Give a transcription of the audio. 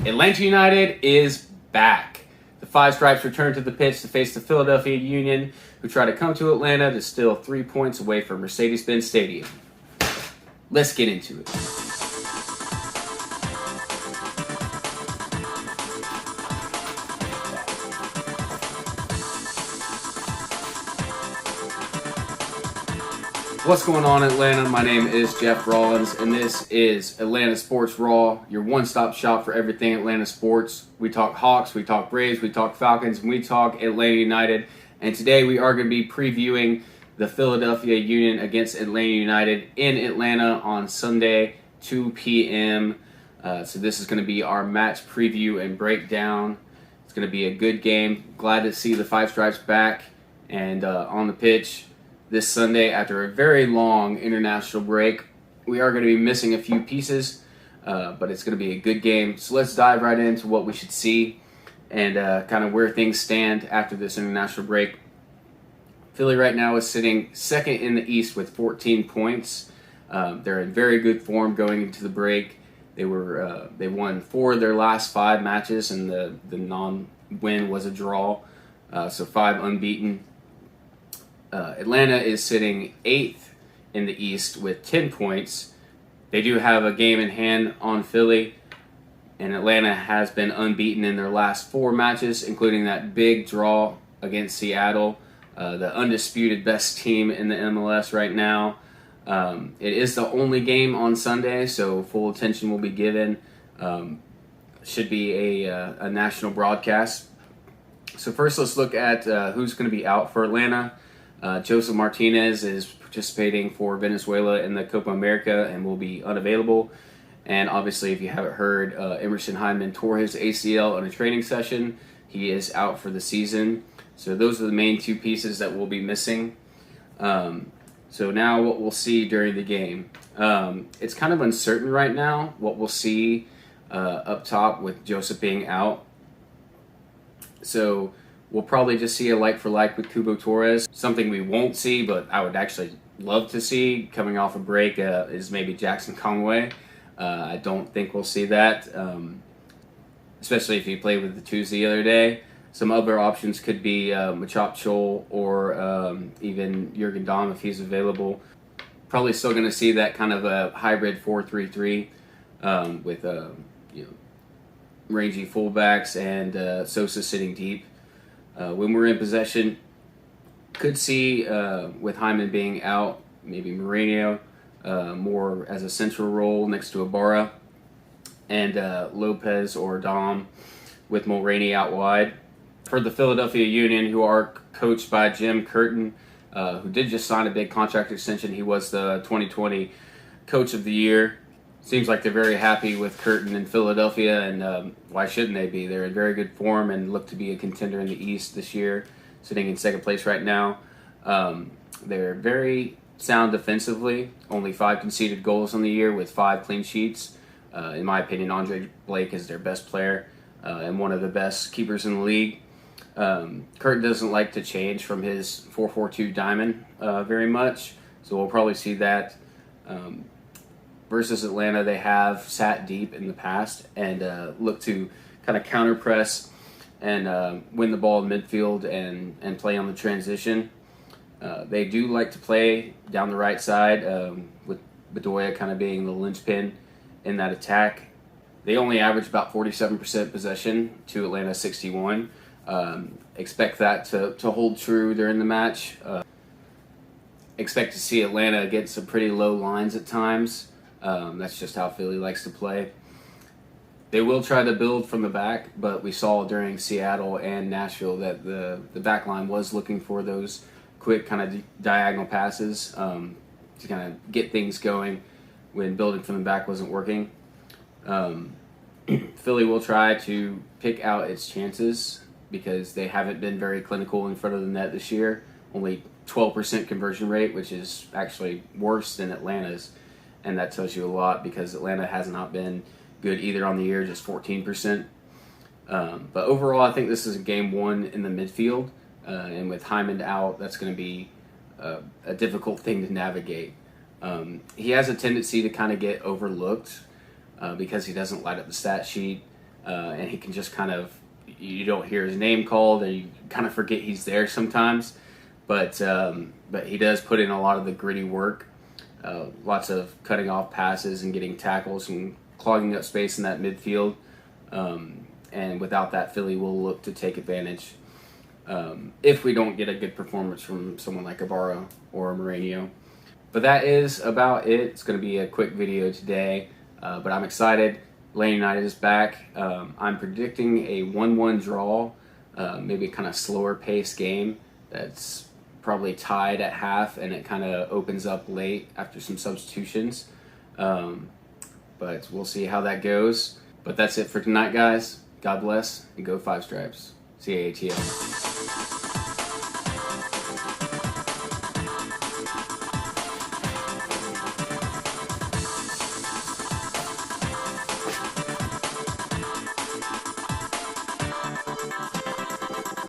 Atlanta United is back. The Five Stripes return to the pitch to face the Philadelphia Union, who try to come to Atlanta to steal 3 points away from Mercedes-Benz Stadium. Let's get into it. What's going on, Atlanta? My name is Jeff Rawlins, and this is Atlanta Sports Raw, your one-stop shop for everything Atlanta sports. We talk Hawks, we talk Braves, we talk Falcons, and we talk Atlanta United. And today we are going to be previewing the Philadelphia Union against Atlanta United in Atlanta on Sunday, 2 p.m. So this is going to be our match preview and breakdown. It's going to be a good game. Glad to see the Five Stripes back and on the pitch this Sunday after a very long international break. We are going to be missing a few pieces, but it's going to be a good game. So let's dive right into what we should see and kind of where things stand after this international break. Philly right now is sitting second in the East with 14 points. They're in very good form going into the break. They won 4 of their last 5 matches, and the non-win was a draw, so 5 unbeaten. Atlanta is sitting 8th in the East with 10 points. They do have a game in hand on Philly, and Atlanta has been unbeaten in their last 4 matches, including that big draw against Seattle, the undisputed best team in the MLS right now. It is the only game on Sunday, so full attention will be given. Should be a national broadcast. So first, let's look at who's going to be out for Atlanta. Joseph Martinez is participating for Venezuela in the Copa America and will be unavailable. And obviously, if you haven't heard, Emerson Hyndman tore his ACL in a training session. He is out for the season. So those are the main 2 pieces that we'll be missing. So now what we'll see during the game. It's kind of uncertain right now what we'll see up top with Joseph being out. So we'll probably just see a like-for-like with Cubo Torres. Something we won't see, but I would actually love to see coming off a break is maybe Jackson Conway. I don't think we'll see that, especially if he played with the twos the other day. Some other options could be Machop Chol or even Jurgen Damm if he's available. Probably still going to see that kind of a hybrid 4-3-3 with rangy fullbacks and Sosa sitting deep. When we're in possession, could see with Hyndman being out, maybe Moreno more as a central role next to Ibarra, and Lopez or Dom with Mulroney out wide. For the Philadelphia Union, who are coached by Jim Curtin, who did just sign a big contract extension. He was the 2020 Coach of the Year. Seems like they're very happy with Curtin in Philadelphia, and why shouldn't they be? They're in very good form and look to be a contender in the East this year, sitting in second place right now. They're very sound defensively, only 5 conceded goals on the year with 5 clean sheets. In my opinion, Andre Blake is their best player and one of the best keepers in the league. Curtin doesn't like to change from his 4-4-2 diamond very much, so we'll probably see that. Versus Atlanta, they have sat deep in the past and look to kind of counter press and win the ball in midfield and play on the transition. They do like to play down the right side with Bedoya kind of being the linchpin in that attack. They only average about 47% possession to Atlanta's 61%. Expect that to hold true during the match. Expect to see Atlanta get some pretty low lines at times. That's just how Philly likes to play. They will try to build from the back, but we saw during Seattle and Nashville that the back line was looking for those quick kind of diagonal passes to kind of get things going when building from the back wasn't working. Philly will try to pick out its chances because they haven't been very clinical in front of the net this year. Only 12% conversion rate, which is actually worse than Atlanta's. And that tells you a lot because Atlanta has not been good either on the year, just 14%. But overall, I think this is a game 1 in the midfield. And with Hyndman out, that's going to be a difficult thing to navigate. He has a tendency to kind of get overlooked because he doesn't light up the stat sheet. and he can just kind of, you don't hear his name called, and you kind of forget he's there sometimes. But he does put in a lot of the gritty work, lots of cutting off passes and getting tackles and clogging up space in that midfield. And without that, Philly will look to take advantage if we don't get a good performance from someone like Ibarra or Mourinho. But that is about it. It's going to be a quick video today, but I'm excited. Atlanta United is back. I'm predicting a 1-1 draw, maybe a kind of slower paced game that's probably tied at half, and it kind of opens up late after some substitutions. But we'll see how that goes. But that's it for tonight, guys. God bless, and go Five Stripes. CAATL.